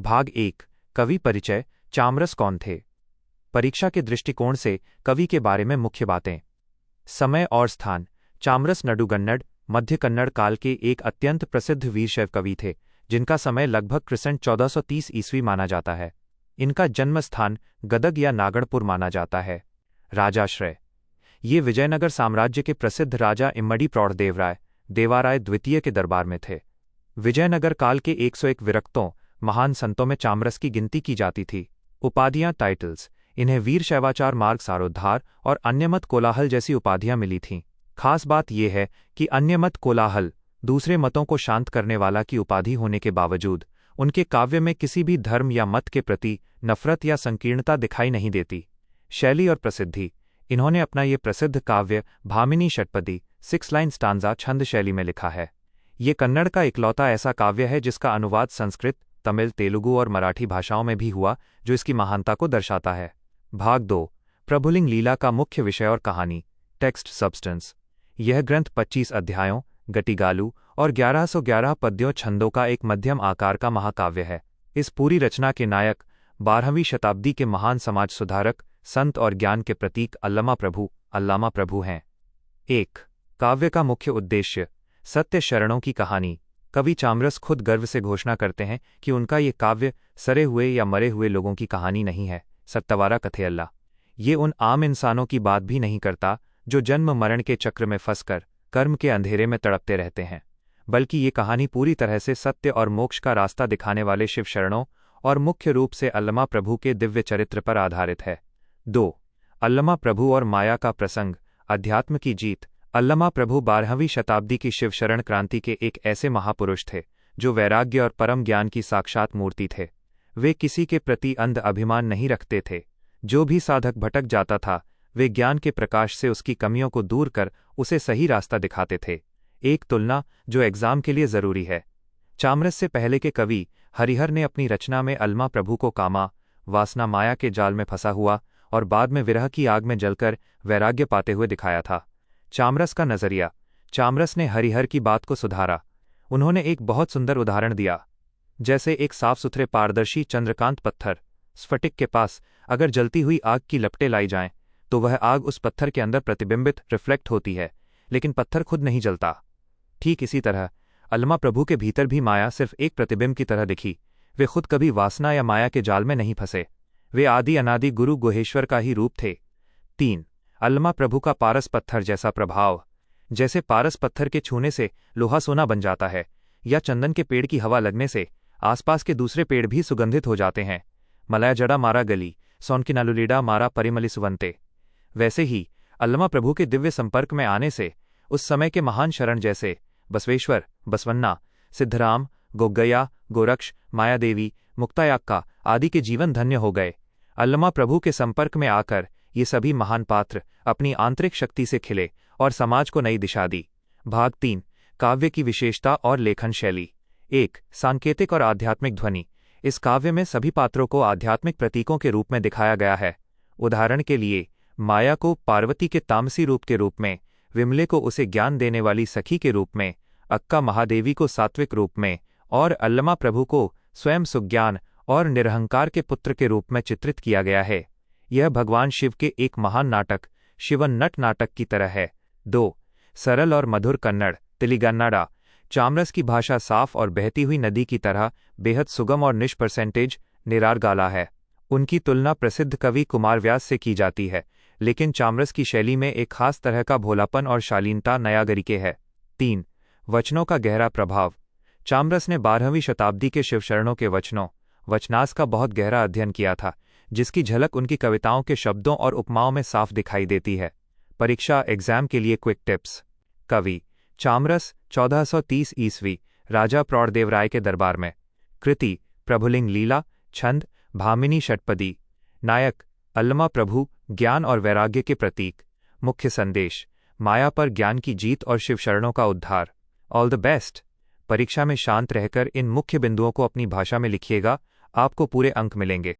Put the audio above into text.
भाग 1 कवि परिचय। चामरस कौन थे? परीक्षा के दृष्टिकोण से कवि के बारे में मुख्य बातें। समय और स्थान। चामरस नडुगन्नड़ मध्य कन्नड़ काल के एक अत्यंत प्रसिद्ध वीरशैव कवि थे, जिनका समय लगभग क्रिसेंट 1430 ईस्वी माना जाता है। इनका जन्म स्थान गदग या नागणपुर माना जाता है। राजाश्रय। ये विजयनगर साम्राज्य के प्रसिद्ध राजा इम्मडी प्रौढ़देवराय देवाराय द्वितीय के दरबार में थे। विजयनगर काल के 101 विरक्तों महान संतों में चामरस की गिनती की जाती थी। उपाधियां टाइटल्स। इन्हें वीर शैवाचार मार्ग सारोद्धार और अन्यमत कोलाहल जैसी उपाधियां मिली थीं। खास बात यह है कि अन्यमत कोलाहल दूसरे मतों को शांत करने वाला की उपाधि होने के बावजूद उनके काव्य में किसी भी धर्म या मत के प्रति नफरत या संकीर्णता दिखाई नहीं देती। शैली और प्रसिद्धि। इन्होंने अपना ये प्रसिद्ध काव्य भामिनी षटपदी 6 लाइन स्टांजा छंद शैली में लिखा है। ये कन्नड़ का इकलौता ऐसा काव्य है जिसका अनुवाद संस्कृत, तमिल, तेलुगु और मराठी भाषाओं में भी हुआ, जो इसकी महानता को दर्शाता है। भाग 2 प्रभुलिंग लीला का मुख्य विषय और कहानी। Text substance. यह ग्रंथ 25 अध्यायों, गटिगालू और 1111 पद्यों छंदों का एक मध्यम आकार का महाकाव्य है। इस पूरी रचना के नायक 12वीं शताब्दी के महान समाज सुधारक, संत और ज्ञान के प्रतीक अल्लामा प्रभु हैं। 1 काव्य का मुख्य उद्देश्य। सत्य शरणों की कहानी। कवि चामरस खुद गर्व से घोषणा करते हैं कि उनका ये काव्य सरे हुए या मरे हुए लोगों की कहानी नहीं है, सत्तवारा कथेयल्ला। ये उन आम इंसानों की बात भी नहीं करता जो जन्म मरण के चक्र में फंसकर कर्म के अंधेरे में तड़पते रहते हैं, बल्कि ये कहानी पूरी तरह से सत्य और मोक्ष का रास्ता दिखाने वाले शिव शरणों और मुख्य रूप से अल्लामा प्रभु के दिव्य चरित्र पर आधारित है। 2 अल्लामा प्रभु और माया का प्रसंग। अध्यात्म की जीत। अल्लामा प्रभु 12वीं शताब्दी की शिव शरण क्रांति के एक ऐसे महापुरुष थे जो वैराग्य और परम ज्ञान की साक्षात मूर्ति थे। वे किसी के प्रति अंध अभिमान नहीं रखते थे। जो भी साधक भटक जाता था, वे ज्ञान के प्रकाश से उसकी कमियों को दूर कर उसे सही रास्ता दिखाते थे। एक तुलना जो एग्जाम के लिए जरूरी है। चामरस से पहले के कवि हरिहर ने अपनी रचना में अल्लामा प्रभु को कामा वासना माया के जाल में फंसा हुआ और बाद में विरह की आग में जलकर वैराग्य पाते हुए दिखाया था। चामरस का नजरिया। चामरस ने हरिहर की बात को सुधारा। उन्होंने एक बहुत सुंदर उदाहरण दिया। जैसे एक साफ सुथरे पारदर्शी चंद्रकांत पत्थर स्फटिक के पास अगर जलती हुई आग की लपटें लाई जाएं, तो वह आग उस पत्थर के अंदर प्रतिबिंबित रिफ्लेक्ट होती है, लेकिन पत्थर खुद नहीं जलता। ठीक इसी तरह अल्लामा प्रभु के भीतर भी माया सिर्फ एक प्रतिबिंब की तरह दिखी। वे खुद कभी वासना या माया के जाल में नहीं फंसे। वे आदि अनादि गुरु गुहेश्वर का ही रूप थे। 3 अल्लामा प्रभु का पारस पत्थर जैसा प्रभाव। जैसे पारस पत्थर के छूने से लोहा सोना बन जाता है, या चंदन के पेड़ की हवा लगने से आसपास के दूसरे पेड़ भी सुगंधित हो जाते हैं। मलया जड़ा मारा गली सौनकिनालुलीडा मारा परिमलिसुवंते। वैसे ही अल्लामा प्रभु के दिव्य संपर्क में आने से उस समय के महान शरण जैसे बसवेश्वर, बसवन्ना, सिद्धराम, गोगैया, गोरक्ष, मायादेवी, मुक्तायाक्का आदि के जीवन धन्य हो गए। अल्लामा प्रभु के संपर्क में आकर ये सभी महान पात्र अपनी आंतरिक शक्ति से खिले और समाज को नई दिशा दी। भाग 3 काव्य की विशेषता और लेखन शैली। 1 सांकेतिक और आध्यात्मिक ध्वनि। इस काव्य में सभी पात्रों को आध्यात्मिक प्रतीकों के रूप में दिखाया गया है। उदाहरण के लिए माया को पार्वती के तामसी रूप के रूप में, विमले को उसे ज्ञान देने वाली सखी के रूप में, अक्का महादेवी को सात्विक रूप में और अल्लामा प्रभु को स्वयं सुज्ञान और निरहंकार के पुत्र के रूप में चित्रित किया गया है। यह भगवान शिव के एक महान नाटक शिवन नट नाटक की तरह है। 2 सरल और मधुर कन्नड़ तिलिगन्नाडा। चामरस की भाषा साफ और बहती हुई नदी की तरह बेहद सुगम और निष्परसेंटेज निरारगाला है। उनकी तुलना प्रसिद्ध कवि कुमारव्यास से की जाती है, लेकिन चामरस की शैली में एक खास तरह का भोलापन और शालीनता नयागरिके है। 3 वचनों का गहरा प्रभाव। चामरस ने 12वीं शताब्दी के शिवशरणों के वचनास का बहुत गहरा अध्ययन किया था, जिसकी झलक उनकी कविताओं के शब्दों और उपमाओं में साफ दिखाई देती है। परीक्षा एग्जाम के लिए क्विक टिप्स। कवि चामरस 1430 ईस्वी राजा प्रौढ़देवराय के दरबार में। कृति प्रभुलिंग लीला। छंद भामिनी षटपदी। नायक अल्लामा प्रभु ज्ञान और वैराग्य के प्रतीक। मुख्य संदेश माया पर ज्ञान की जीत और शिवशरणों का उद्धार। All the best. परीक्षा में शांत रहकर इन मुख्य बिंदुओं को अपनी भाषा में लिखिएगा, आपको पूरे अंक मिलेंगे।